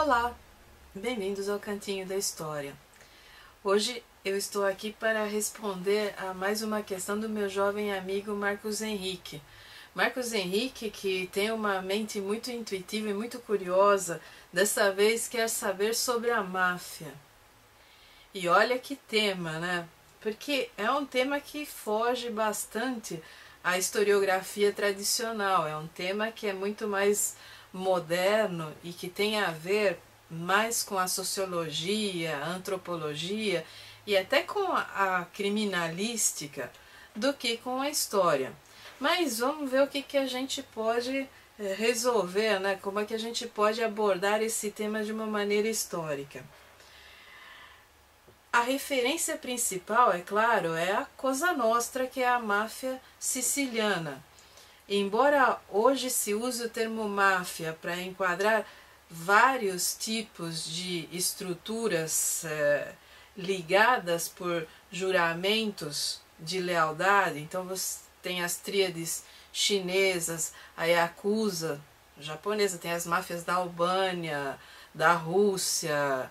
Olá, bem-vindos ao Cantinho da História. Hoje eu estou aqui para responder a mais uma questão do meu jovem amigo Marcos Henrique. Marcos Henrique, que tem uma mente muito intuitiva e muito curiosa, dessa vez quer saber sobre a máfia. E olha que tema, né? Porque é um tema que foge bastante à historiografia tradicional, é um tema que é muito mais moderno e que tem a ver mais com a sociologia, a antropologia e até com a criminalística do que com a história. Mas vamos ver o que a gente pode resolver, né? Como é que a gente pode abordar esse tema de uma maneira histórica. A referência principal, é claro, é a Cosa Nostra, que é a máfia siciliana. Embora hoje se use o termo máfia para enquadrar vários tipos de estruturas ligadas por juramentos de lealdade, então você tem as tríades chinesas, a Yakuza japonesa, tem as máfias da Albânia, da Rússia.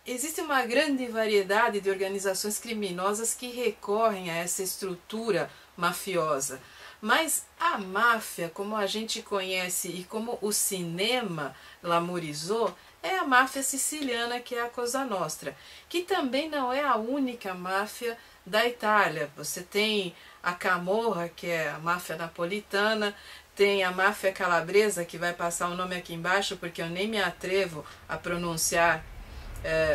Existe uma grande variedade de organizações criminosas que recorrem a essa estrutura mafiosa. Mas a máfia, como a gente conhece e como o cinema glamourizou, é a máfia siciliana, que é a Cosa Nostra, que também não é a única máfia da Itália. Você tem a Camorra, que é a máfia napolitana, tem a máfia calabresa, que vai passar o nome aqui embaixo, porque eu nem me atrevo a pronunciar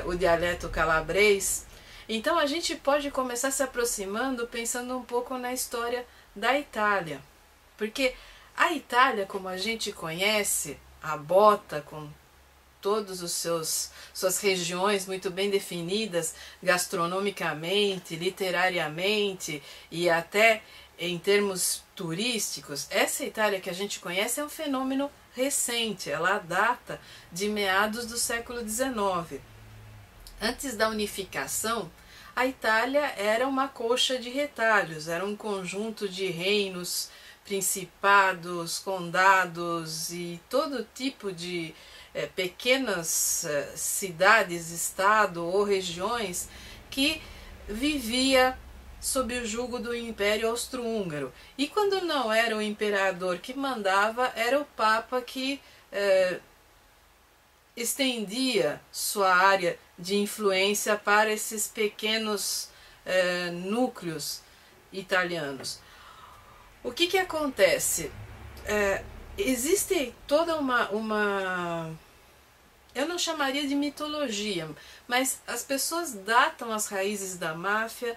o dialeto calabrês. Então a gente pode começar se aproximando pensando um pouco na história da Itália, porque a Itália, como a gente conhece, a bota com todos os suas regiões muito bem definidas gastronomicamente, literariamente e até em termos turísticos, essa Itália que a gente conhece é um fenômeno recente, ela data de meados do século XIX. Antes da unificação, a Itália era uma colcha de retalhos, era um conjunto de reinos, principados, condados e todo tipo de pequenas cidades, estado ou regiões que vivia sob o jugo do Império Austro-Húngaro. E quando não era o imperador que mandava, era o Papa que estendia sua área de influência para esses pequenos núcleos italianos. O que acontece? Existe toda eu não chamaria de mitologia, mas as pessoas datam as raízes da máfia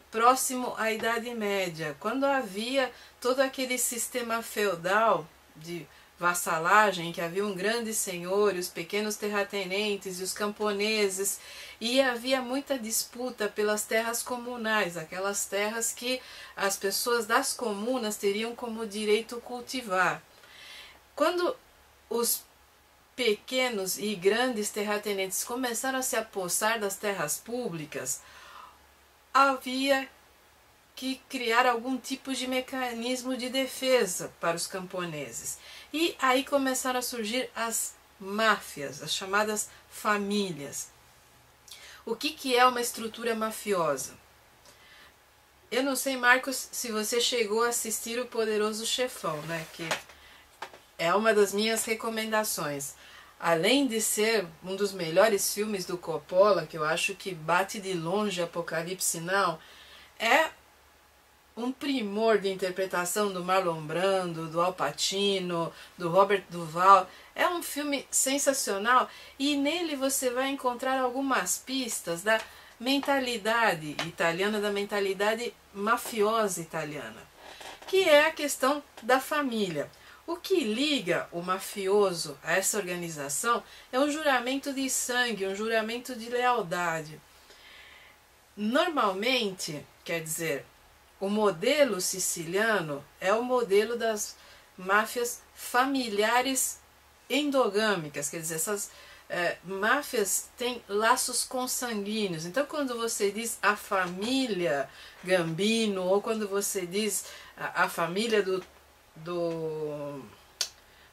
próximo à Idade Média, quando havia todo aquele sistema feudal de vassalagem, em que havia um grande senhor, os pequenos terratenentes e os camponeses, e havia muita disputa pelas terras comunais, aquelas terras que as pessoas das comunas teriam como direito cultivar. Quando os pequenos e grandes terratenentes começaram a se apossar das terras públicas, havia que criar algum tipo de mecanismo de defesa para os camponeses. E aí começaram a surgir as máfias, as chamadas famílias. O que é uma estrutura mafiosa? Eu não sei, Marcos, se você chegou a assistir O Poderoso Chefão, né? Que é uma das minhas recomendações. Além de ser um dos melhores filmes do Coppola, que eu acho que bate de longe Apocalipse Now, é um primor de interpretação do Marlon Brando, do Al Pacino, do Robert Duvall. É um filme sensacional e nele você vai encontrar algumas pistas da mentalidade italiana, da mentalidade mafiosa italiana, que é a questão da família. O que liga o mafioso a essa organização é um juramento de sangue, um juramento de lealdade. Normalmente, quer dizer, o modelo siciliano é o modelo das máfias familiares endogâmicas, quer dizer, essas máfias têm laços consanguíneos. Então, quando você diz a família Gambino, ou quando você diz a família do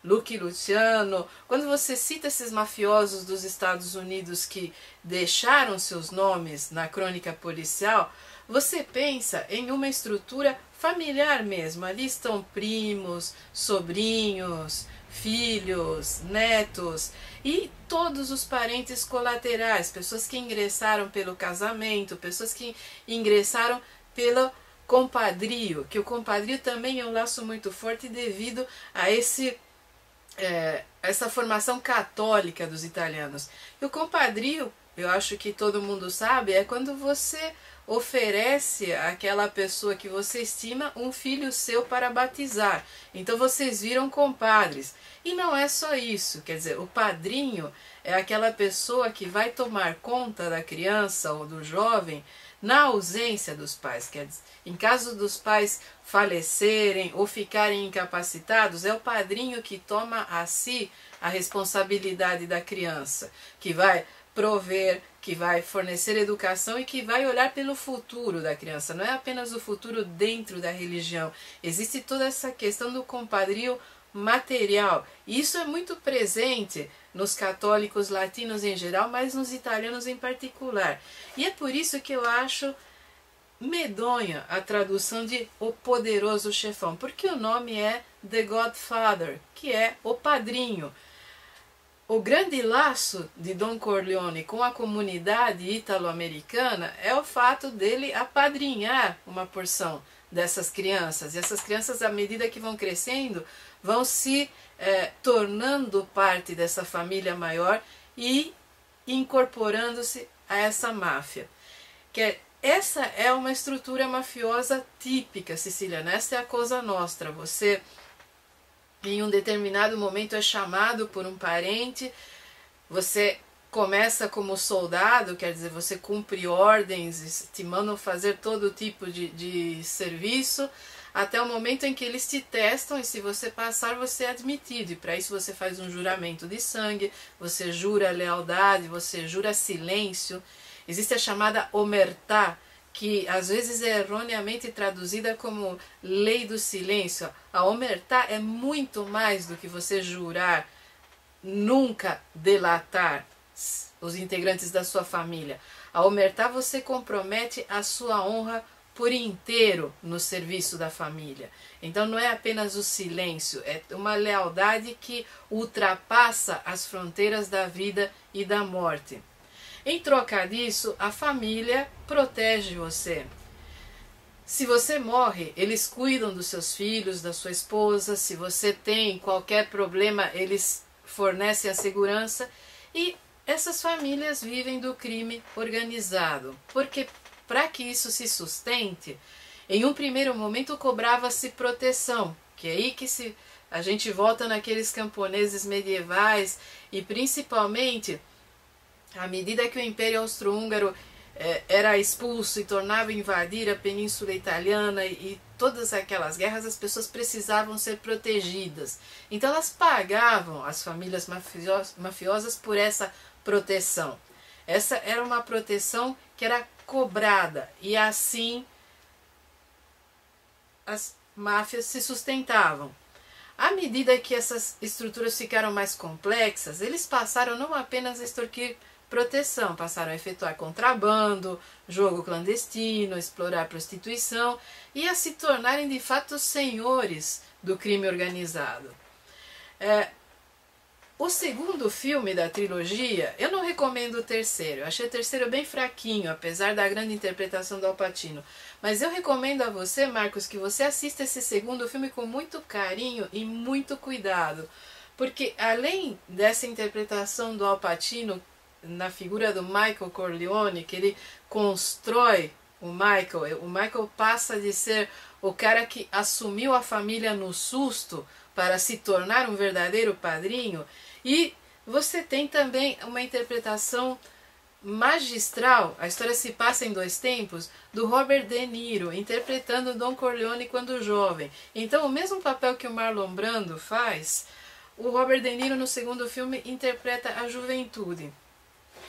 Lucky Luciano, quando você cita esses mafiosos dos Estados Unidos que deixaram seus nomes na crônica policial, você pensa em uma estrutura familiar mesmo. Ali estão primos, sobrinhos, filhos, netos e todos os parentes colaterais, pessoas que ingressaram pelo casamento, pessoas que ingressaram pelo compadrio, que o compadrio também é um laço muito forte devido a essa formação católica dos italianos. E o compadrio, eu acho que todo mundo sabe, é quando você oferece àquela pessoa que você estima um filho seu para batizar. Então vocês viram compadres. E não é só isso, quer dizer, o padrinho é aquela pessoa que vai tomar conta da criança ou do jovem na ausência dos pais. Quer dizer, em caso dos pais falecerem ou ficarem incapacitados, é o padrinho que toma a si a responsabilidade da criança, que vai prover, que vai fornecer educação e que vai olhar pelo futuro da criança. Não é apenas o futuro dentro da religião. Existe toda essa questão do compadrio material. E isso é muito presente nos católicos latinos em geral, mas nos italianos em particular. E é por isso que eu acho medonha a tradução de O Poderoso Chefão, porque o nome é The Godfather, que é o padrinho. O grande laço de Don Corleone com a comunidade italo-americana é o fato dele apadrinhar uma porção dessas crianças. E essas crianças, à medida que vão crescendo, vão se tornando parte dessa família maior e incorporando-se a essa máfia. Essa é uma estrutura mafiosa típica siciliana. Essa é a Cosa Nostra. Você, em um determinado momento, é chamado por um parente, você começa como soldado, quer dizer, você cumpre ordens, te mandam fazer todo tipo de serviço, até o momento em que eles te testam e se você passar, você é admitido. E para isso você faz um juramento de sangue, você jura lealdade, você jura silêncio. Existe a chamada omertà, que às vezes é erroneamente traduzida como lei do silêncio. A omertà é muito mais do que você jurar nunca delatar os integrantes da sua família. A omertà, você compromete a sua honra por inteiro no serviço da família. Então não é apenas o silêncio, é uma lealdade que ultrapassa as fronteiras da vida e da morte. Em troca disso, a família protege você. Se você morre, eles cuidam dos seus filhos, da sua esposa. Se você tem qualquer problema, eles fornecem a segurança. E essas famílias vivem do crime organizado. Porque para que isso se sustente, em um primeiro momento cobrava-se proteção. Que é aí que a gente volta naqueles camponeses medievais e principalmente à medida que o Império Austro-Húngaro era expulso e tornava a invadir a Península Italiana e todas aquelas guerras, as pessoas precisavam ser protegidas. Então elas pagavam as famílias mafiosas por essa proteção. Essa era uma proteção que era cobrada e assim as máfias se sustentavam. À medida que essas estruturas ficaram mais complexas, eles passaram não apenas a extorquir proteção, passaram a efetuar contrabando, jogo clandestino, explorar prostituição e a se tornarem de fato senhores do crime organizado. O segundo filme da trilogia, eu não recomendo o terceiro, eu achei o terceiro bem fraquinho, apesar da grande interpretação do Al Pacino. Mas eu recomendo a você, Marcos, que você assista esse segundo filme com muito carinho e muito cuidado. Porque além dessa interpretação do Al Pacino na figura do Michael Corleone, que ele constrói o Michael passa de ser o cara que assumiu a família no susto para se tornar um verdadeiro padrinho. E você tem também uma interpretação magistral, a história se passa em dois tempos, do Robert De Niro, interpretando Don Corleone quando jovem. Então o mesmo papel que o Marlon Brando faz, o Robert De Niro no segundo filme interpreta a juventude.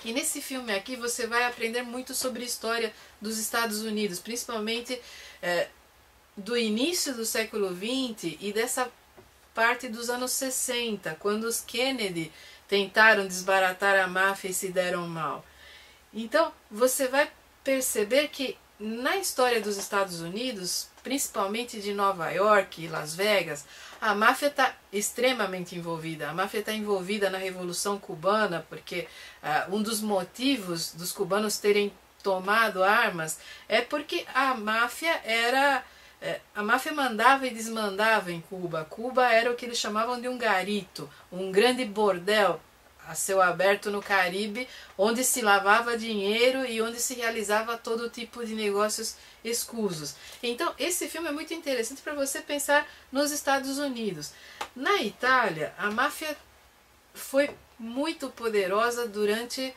E nesse filme aqui você vai aprender muito sobre a história dos Estados Unidos, principalmente do início do século XX e dessa parte dos anos 60, quando os Kennedy tentaram desbaratar a máfia e se deram mal. Então, você vai perceber que na história dos Estados Unidos, principalmente de Nova York e Las Vegas, a máfia está extremamente envolvida. A máfia está envolvida na Revolução Cubana, porque um dos motivos dos cubanos terem tomado armas é porque a máfia mandava e desmandava em Cuba. Cuba era o que eles chamavam de um garito, um grande bordel a céu aberto no Caribe, onde se lavava dinheiro e onde se realizava todo tipo de negócios escusos. Então, esse filme é muito interessante para você pensar nos Estados Unidos. Na Itália, a máfia foi muito poderosa durante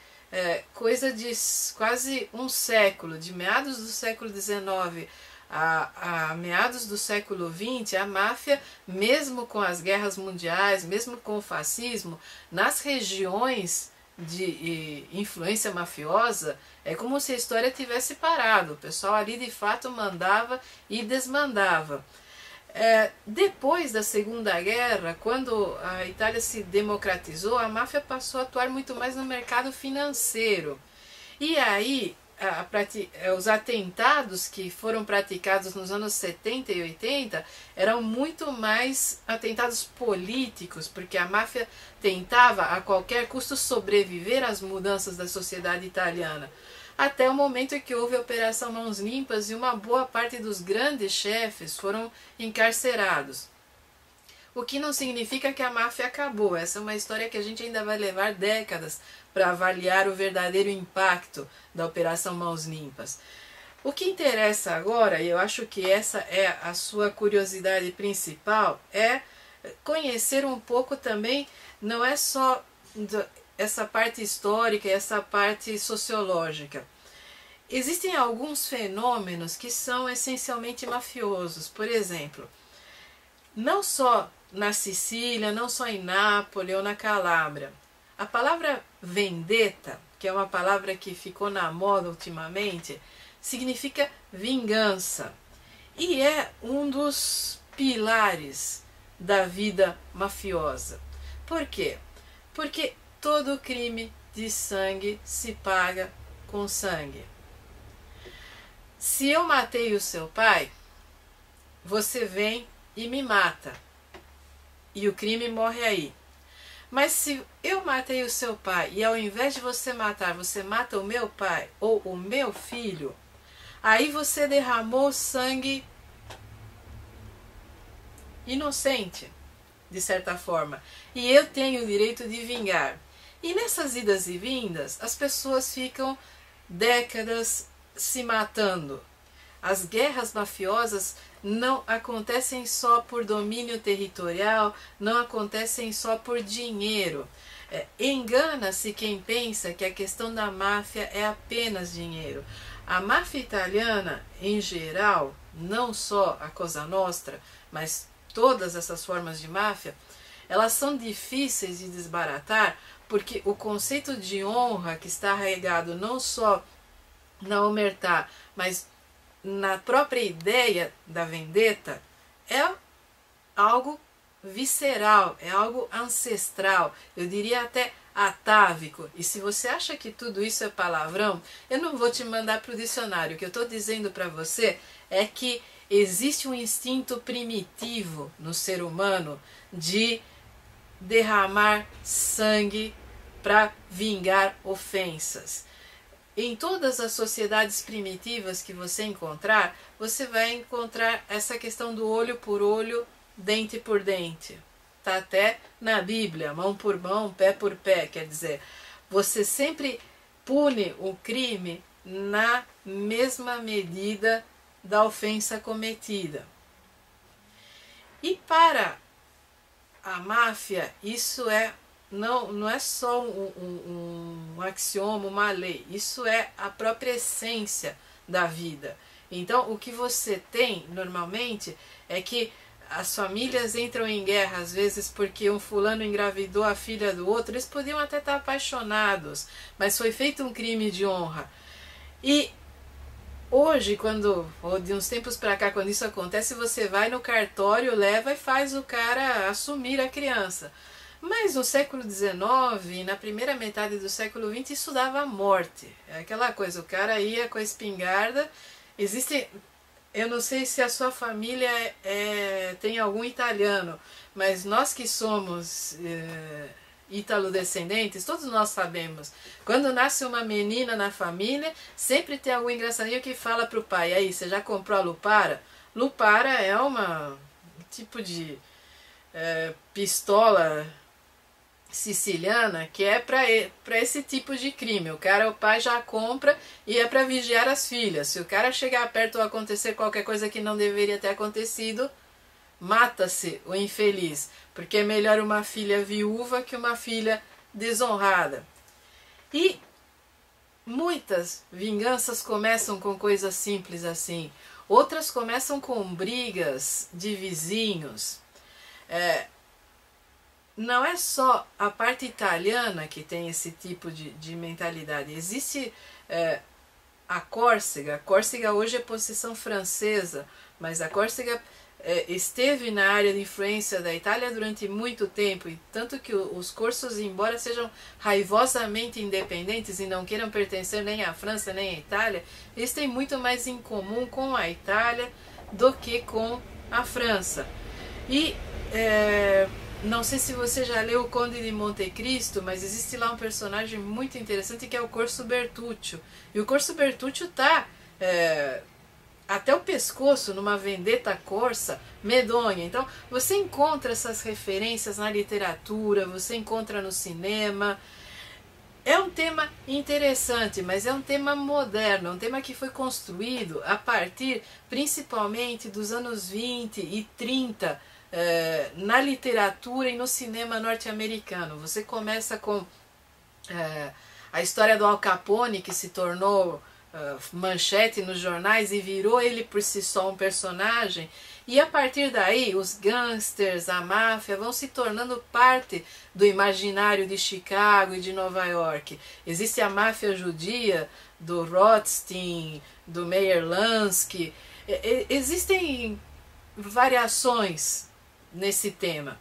coisa de quase um século, de meados do século XIX a meados do século XX, a máfia, mesmo com as guerras mundiais, mesmo com o fascismo, nas regiões de influência mafiosa, é como se a história tivesse parado. O pessoal ali de fato mandava e desmandava. Depois da Segunda Guerra, quando a Itália se democratizou, a máfia passou a atuar muito mais no mercado financeiro. E aí os atentados que foram praticados nos anos 70 e 80 eram muito mais atentados políticos, porque a máfia tentava a qualquer custo sobreviver às mudanças da sociedade italiana. Até o momento em que houve a Operação Mãos Limpas e uma boa parte dos grandes chefes foram encarcerados. O que não significa que a máfia acabou. Essa é uma história que a gente ainda vai levar décadas para avaliar o verdadeiro impacto da Operação Mãos Limpas. O que interessa agora, e eu acho que essa é a sua curiosidade principal, é conhecer um pouco também, não é só essa parte histórica, essa parte sociológica. Existem alguns fenômenos que são essencialmente mafiosos. Por exemplo, não só na Sicília, não só em Nápoles ou na Calábria. A palavra vendetta, que é uma palavra que ficou na moda ultimamente, significa vingança. E é um dos pilares da vida mafiosa. Por quê? Porque todo crime de sangue se paga com sangue. Se eu matei o seu pai, você vem e me mata. E o crime morre aí. Mas se eu matei o seu pai e ao invés de você matar, você mata o meu pai ou o meu filho, aí você derramou sangue inocente, de certa forma. E eu tenho o direito de vingar. E nessas idas e vindas, as pessoas ficam décadas se matando. As guerras mafiosas não acontecem só por domínio territorial, não acontecem só por dinheiro. Engana-se quem pensa que a questão da máfia é apenas dinheiro. A máfia italiana, em geral, não só a Cosa Nostra, mas todas essas formas de máfia, elas são difíceis de desbaratar, porque o conceito de honra que está arraigado não só na omertà, mas na própria ideia da vendetta, é algo visceral, é algo ancestral, eu diria até atávico. E se você acha que tudo isso é palavrão, eu não vou te mandar para o dicionário. O que eu estou dizendo para você é que existe um instinto primitivo no ser humano de derramar sangue para vingar ofensas. Em todas as sociedades primitivas que você encontrar, você vai encontrar essa questão do olho por olho, dente por dente. Está até na Bíblia, mão por mão, pé por pé. Quer dizer, você sempre pune o crime na mesma medida da ofensa cometida. E para a máfia, isso não é só um axioma, uma lei. Isso é a própria essência da vida. Então, o que você tem, normalmente, é que as famílias entram em guerra, às vezes porque um fulano engravidou a filha do outro. Eles podiam até estar apaixonados, mas foi feito um crime de honra. E Hoje, ou de uns tempos para cá, quando isso acontece, você vai no cartório, leva e faz o cara assumir a criança. Mas no século XIX, na primeira metade do século XX, isso dava a morte. É aquela coisa, o cara ia com a espingarda. Existe, eu não sei se a sua família tem algum italiano, mas nós que somos ítalo-descendentes, todos nós sabemos, quando nasce uma menina na família, sempre tem algum engraçadinho que fala pro pai: aí, você já comprou a Lupara? Lupara é um tipo de pistola siciliana que é para esse tipo de crime. O pai já compra e é para vigiar as filhas. Se o cara chegar perto ou acontecer qualquer coisa que não deveria ter acontecido, mata-se o infeliz, porque é melhor uma filha viúva que uma filha desonrada. E muitas vinganças começam com coisas simples assim, outras começam com brigas de vizinhos. Não é só a parte italiana que tem esse tipo de mentalidade. Existe a Córcega. A Córcega hoje é possessão francesa, mas a Córcega esteve na área de influência da Itália durante muito tempo, e tanto que os corsos, embora sejam raivosamente independentes e não queiram pertencer nem à França nem à Itália, eles têm muito mais em comum com a Itália do que com a França. E não sei se você já leu O Conde de Monte Cristo, mas existe lá um personagem muito interessante que é o Corso Bertuccio. E o Corso Bertuccio está até o pescoço numa vendetta corsa medonha. Então você encontra essas referências na literatura, você encontra no cinema. É um tema interessante, mas é um tema moderno, é um tema que foi construído a partir principalmente dos anos 20 e 30 na literatura e no cinema norte-americano. Você começa com a história do Al Capone, que se tornou manchete nos jornais e virou ele por si só um personagem, e a partir daí os gangsters, a máfia vão se tornando parte do imaginário de Chicago e de Nova York. Existe a máfia judia do Rothstein, do Meyer Lansky. Existem variações nesse tema.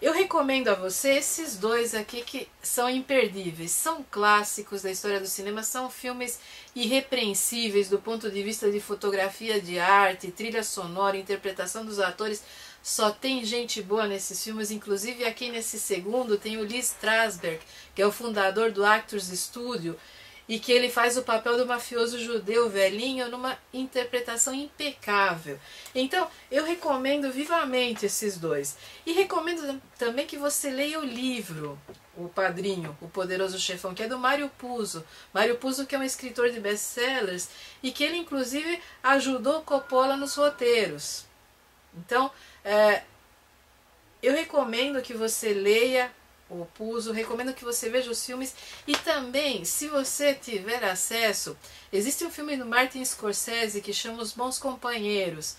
Eu recomendo a você esses dois aqui que são imperdíveis, são clássicos da história do cinema, são filmes irrepreensíveis do ponto de vista de fotografia, de arte, trilha sonora, interpretação dos atores. Só tem gente boa nesses filmes, inclusive aqui nesse segundo tem o Lee Strasberg, que é o fundador do Actors Studio, e que ele faz o papel do mafioso judeu velhinho numa interpretação impecável. Então, eu recomendo vivamente esses dois. E recomendo também que você leia o livro O Padrinho, O Poderoso Chefão, que é do Mário Puzo. Mário Puzo, que é um escritor de best-sellers e que ele, inclusive, ajudou Coppola nos roteiros. Então, eu recomendo que você leia o Puzo, recomendo que você veja os filmes, e também, se você tiver acesso, existe um filme do Martin Scorsese que chama Os Bons Companheiros,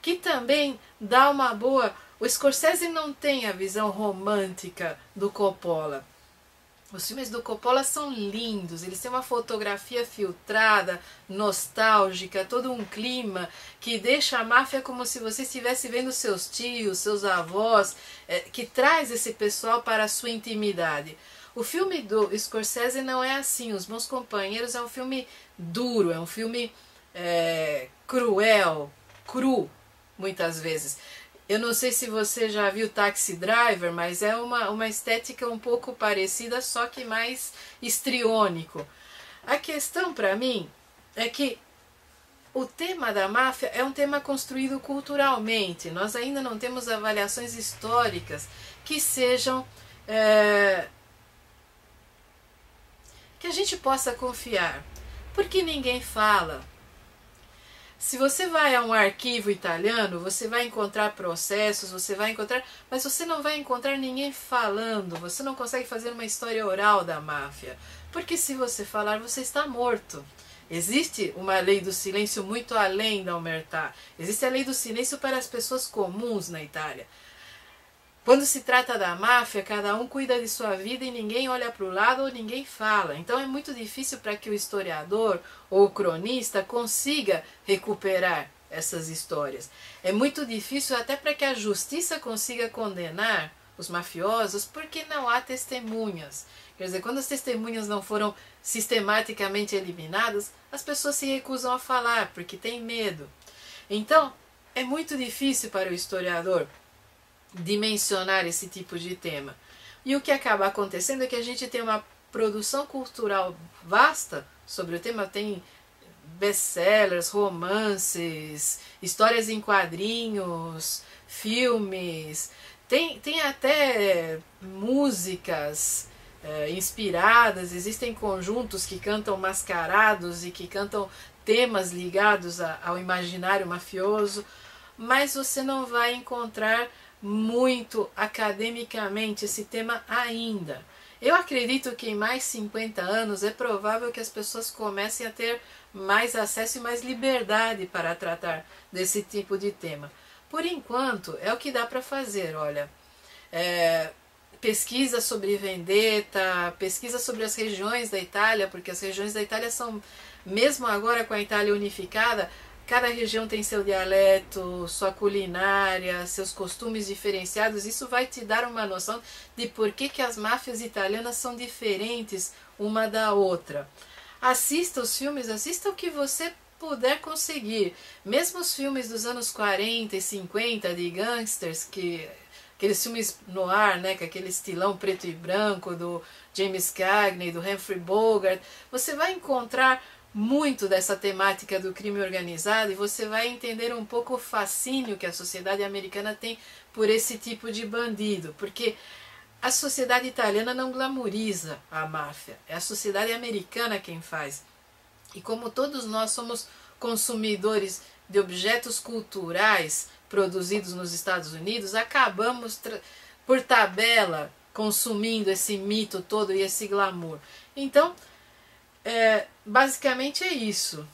que também dá uma boa... O Scorsese não tem a visão romântica do Coppola. Os filmes do Coppola são lindos, eles têm uma fotografia filtrada, nostálgica, todo um clima que deixa a máfia como se você estivesse vendo seus tios, seus avós, que traz esse pessoal para a sua intimidade. O filme do Scorsese não é assim. Os Bons Companheiros é um filme duro, é um filme cruel, cru, muitas vezes. Eu não sei se você já viu Taxi Driver, mas é uma estética um pouco parecida, só que mais histriônico. A questão para mim é que o tema da máfia é um tema construído culturalmente. Nós ainda não temos avaliações históricas que sejam... que a gente possa confiar. Porque ninguém fala. Se você vai a um arquivo italiano, você vai encontrar processos, você vai encontrar, mas você não vai encontrar ninguém falando, você não consegue fazer uma história oral da máfia, porque se você falar, você está morto. Existe uma lei do silêncio muito além da omertà, existe a lei do silêncio para as pessoas comuns na Itália. Quando se trata da máfia, cada um cuida de sua vida e ninguém olha para o lado ou ninguém fala. Então é muito difícil para que o historiador ou o cronista consiga recuperar essas histórias. É muito difícil até para que a justiça consiga condenar os mafiosos, porque não há testemunhas. Quer dizer, quando as testemunhas não foram sistematicamente eliminadas, as pessoas se recusam a falar, porque têm medo. Então, é muito difícil para o historiador dimensionar esse tipo de tema. E o que acaba acontecendo é que a gente tem uma produção cultural vasta sobre o tema, tem best-sellers, romances, histórias em quadrinhos, filmes, tem até músicas inspiradas, existem conjuntos que cantam mascarados e que cantam temas ligados ao imaginário mafioso, mas você não vai encontrar muito academicamente esse tema ainda. Eu acredito que em mais 50 anos é provável que as pessoas comecem a ter mais acesso e mais liberdade para tratar desse tipo de tema. Por enquanto, é o que dá para fazer, olha. Pesquisa sobre Vendetta, pesquisa sobre as regiões da Itália, porque as regiões da Itália são, mesmo agora com a Itália unificada, cada região tem seu dialeto, sua culinária, seus costumes diferenciados. Isso vai te dar uma noção de por que as máfias italianas são diferentes uma da outra. Assista os filmes, assista o que você puder conseguir. Mesmo os filmes dos anos 40 e 50 de gangsters, aqueles filmes noir, né, com aquele estilão preto e branco do James Cagney, do Humphrey Bogart, você vai encontrar muito dessa temática do crime organizado e você vai entender um pouco o fascínio que a sociedade americana tem por esse tipo de bandido, porque a sociedade italiana não glamoriza a máfia, é a sociedade americana quem faz. E como todos nós somos consumidores de objetos culturais produzidos nos Estados Unidos, acabamos por tabela consumindo esse mito todo e esse glamour. Então, basicamente é isso.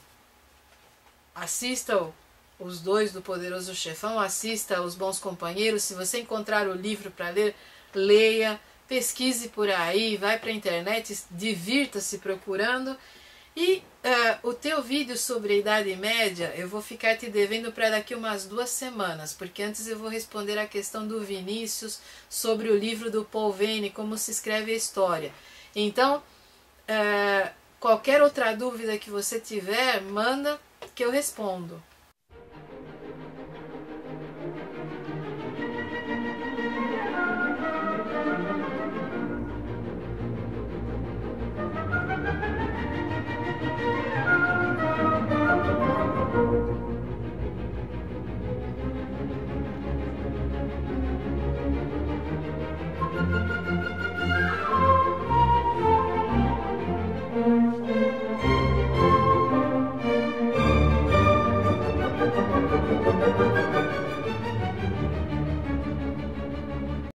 Assista os dois do Poderoso Chefão, assista Os Bons Companheiros. Se você encontrar o livro para ler, leia, pesquise por aí, vai para a internet, divirta-se procurando. E o teu vídeo sobre a Idade Média eu vou ficar te devendo para daqui umas 2 semanas, porque antes eu vou responder a questão do Vinícius sobre o livro do Paul Veyne, como se escreve a história. Então, qualquer outra dúvida que você tiver, manda que eu respondo.